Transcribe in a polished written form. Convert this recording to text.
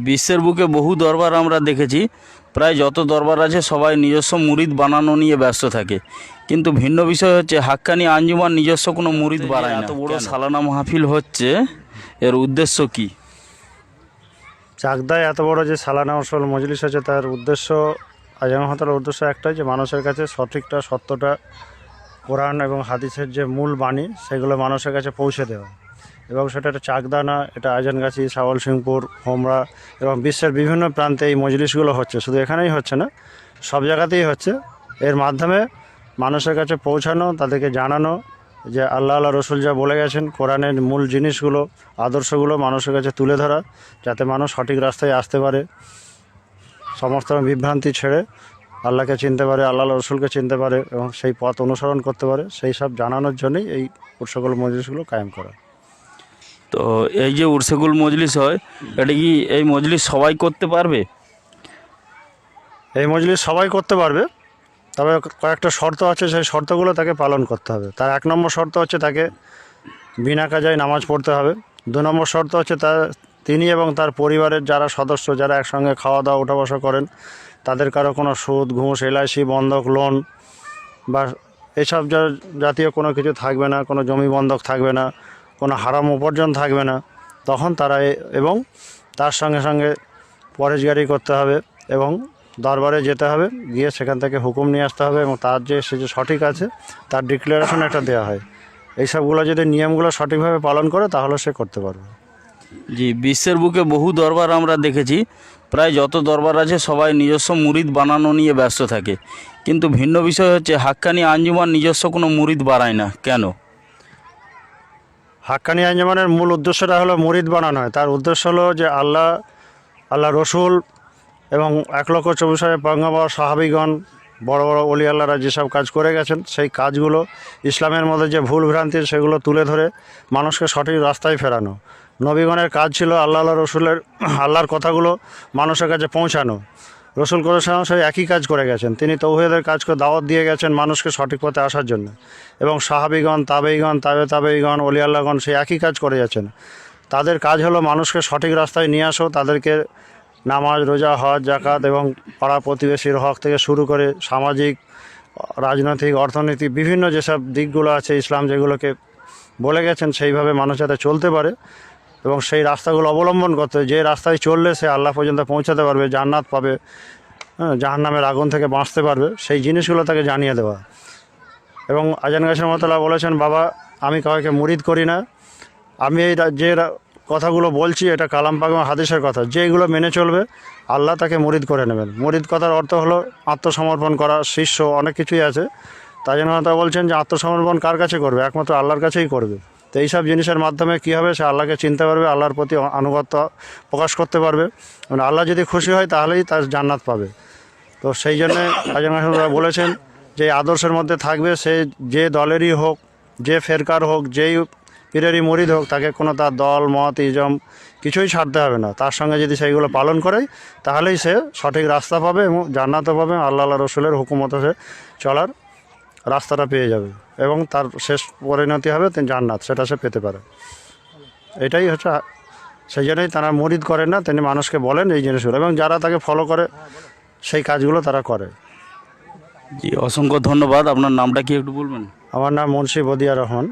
বিশ্বের বুকে বহু দরবার আমরা দেখেছি, প্রায় যত দরবার আছে সবাই নিজস্ব মুরিদ বানানো নিয়ে ব্যস্ত থাকে। কিন্তু ভিন্ন বিষয় হচ্ছে হাক্কানি আঞ্জুমান নিজস্ব কোনো মুরিদ বানায় না। এত বড় সালানা মাহফিল হচ্ছে, এর উদ্দেশ্য কি? চাকদায় এত বড় যে সালানা আসল মজলিস আছে, তার উদ্দেশ্য আজম হতার উদ্দেশ্য একটাই, যে মানুষের কাছে সত্যটা কোরআন এবং হাদিসের যে মূল বাণী সেগুলো মানুষের কাছে পৌঁছে দেওয়া। এবং সেটা একটা চাকদা না, এটা আজানগাছি, সাওয়াল সিংপুর, হোমরা এবং বিশ্বের বিভিন্ন প্রান্তে এই মজলিসগুলো হচ্ছে। শুধু এখানেই হচ্ছে না, সব জায়গাতেই হচ্ছে। এর মাধ্যমে মানুষের কাছে পৌঁছানো, তাদেরকে জানানো যে আল্লাহ রসুল যা বলে গেছেন, কোরআনের মূল জিনিসগুলো, আদর্শগুলো মানুষের কাছে তুলে ধরা, যাতে মানুষ সঠিক রাস্তায় আসতে পারে, সমস্ত বিভ্রান্তি ছেড়ে আল্লাহকে চিনতে পারে, আল্লাহ রসুলকে চিনতে পারে এবং সেই পথ অনুসরণ করতে পারে। সেই সব জানানোর জন্যই এই উৎসগুলো মজলিসগুলো কায়েম করা। তো এই যে উরসেগুল মজলিস হয়, এটা কি এই মজলিস সবাই করতে পারবে? এই মজলিস সবাই করতে পারবে, তবে কয়েকটা শর্ত আছে, সেই শর্তগুলো তাকে পালন করতে হবে। তার 1 নম্বর শর্ত হচ্ছে তাকে বিনা কাজায় নামাজ পড়তে হবে। 2 নম্বর শর্ত হচ্ছে তিনি এবং তার পরিবারের যারা সদস্য, যারা একসঙ্গে খাওয়া দাওয়া উঠা বসা করেন, তাদের কারো কোনো সুদ, ঘুষ, এলআইসি, বন্ধক, লোন বা এসব জাতীয় কোনো কিছু থাকবে না, কোনো জমি বন্ধক থাকবে না, কোনো হারাম উপার্জন থাকবে না। তখন তারা এবং তার সঙ্গে সঙ্গে পরেশগারি করতে হবে এবং দরবারে যেতে হবে, গিয়ে সেখান থেকে হুকুম নিয়ে আসতে হবে এবং তার সে যে সঠিক আছে তার ডিক্লারেশন একটা দেওয়া হয়। এইসবগুলো যদি নিয়মগুলো সঠিকভাবে পালন করে তাহলে সে করতে পারবে। জি, বিশ্বের বুকে বহু দরবার আমরা দেখেছি, প্রায় যত দরবার আছে সবাই নিজস্ব মুরিদ বানানো নিয়ে ব্যস্ত থাকে। কিন্তু ভিন্ন বিষয় হচ্ছে হাক্কানি আঞ্জুমান নিজস্ব কোনো মুরিদ বানায় না, কেন? হাক্কানি আঞ্জুমানের মূল উদ্দেশ্যটা হলো মুরিদ বানানো হয়। তার উদ্দেশ্য হলো যে আল্লাহ রসুল এবং 1,24,000 পয়গম্বর, সাহাবীগণ, বড় বড় অলি আল্লাহরা যেসব কাজ করে গেছেন, সেই কাজগুলো, ইসলামের মধ্যে যে ভুল ভ্রান্তি, সেগুলো তুলে ধরে মানুষকে সঠিক রাস্তায় ফেরানো। নবীগণের কাজ ছিল আল্লাহর কথাগুলো মানুষের কাছে পৌঁছানো। রসুল করেছেন সেই একই কাজ করে গেছেন। তিনি তৌহিদের কাজকে দাওয়াত দিয়ে গেছেন মানুষকে সঠিক পথে আসার জন্য। এবং সাহাবীগণ, তাবেঈগণ, অলি আল্লাহগণ সেই একই কাজ করে যাচ্ছেন। তাদের কাজ হলো মানুষকে সঠিক রাস্তায় নিয়ে আসো, তাদেরকে নামাজ, রোজা, হজ, যাকাত এবং পাড়া প্রতিবেশীর হক থেকে শুরু করে সামাজিক, রাজনৈতিক, অর্থনৈতিক বিভিন্ন যেসব দিকগুলো আছে ইসলাম যেগুলোকে বলে গেছেন, সেইভাবে মানুষ যাতে চলতে পারে এবং সেই রাস্তাগুলো অবলম্বন করতে, যে রাস্তায় চললে সে আল্লাহ পর্যন্ত পৌঁছাতে পারবে, জান্নাত পাবে, জাহান্নামের আগুন থেকে বাঁচতে পারবে, সেই জিনিসগুলো তাকে জানিয়ে দেওয়া। এবং আজান গাছি রহমাতুল্লাহ বলেছেন, বাবা, আমি কাউকে মুরিদ করি না, আমি যে কথাগুলো বলছি এটা কালাম পাক এবং হাদিসের কথা, যেগুলো মেনে চলবে আল্লাহ তাকে মুরিদ করে নেবেন। মুরিদ কথার অর্থ হলো আত্মসমর্পণ করা, শিষ্য, অনেক কিছুই আছে। তাই জন্য তারা বলছেন যে আত্মসমর্পণ কার কাছে করবে? একমাত্র আল্লাহর কাছেই করবে। তো এইসব জিনিসের মাধ্যমে কী হবে, সে আল্লাহকে চিনতে পারবে, আল্লাহর প্রতি আনুগত্য প্রকাশ করতে পারবে। মানে আল্লাহ যদি খুশি হয় তাহলেই তার জান্নাত পাবে। তো সেই জন্যে আজান বলেছেন যে আদর্শের মধ্যে থাকবে, সে যে দলেরই হোক, যে ফেরকার হোক, যেই পীরেরই মুরিদ হোক, তাকে কোনো তার দল, মত, ইজম কিছুই ছাড়তে হবে না। তার সঙ্গে যদি সেইগুলো পালন করে তাহলেই সে সঠিক রাস্তা পাবে এবং জান্নাতও পাবে, আল্লাহ রসুলের হুকুমতে সে চলার রাস্তাটা পেয়ে যাবে এবং তার শেষ পরিণতি হবে তিনি জান্নাত, সেটা সে পেতে পারে। এটাই হচ্ছে, সেই জন্যই তারা মুরিদ করেন না, তিনি মানুষকে বলেন এই জিনিসগুলো এবং যারা তাকে ফলো করে সেই কাজগুলো তারা করে। জি, অসংখ্য ধন্যবাদ। আপনার নামটা কি একটু বলবেন? আমার নাম মুন্সি বদিয়া রহমান।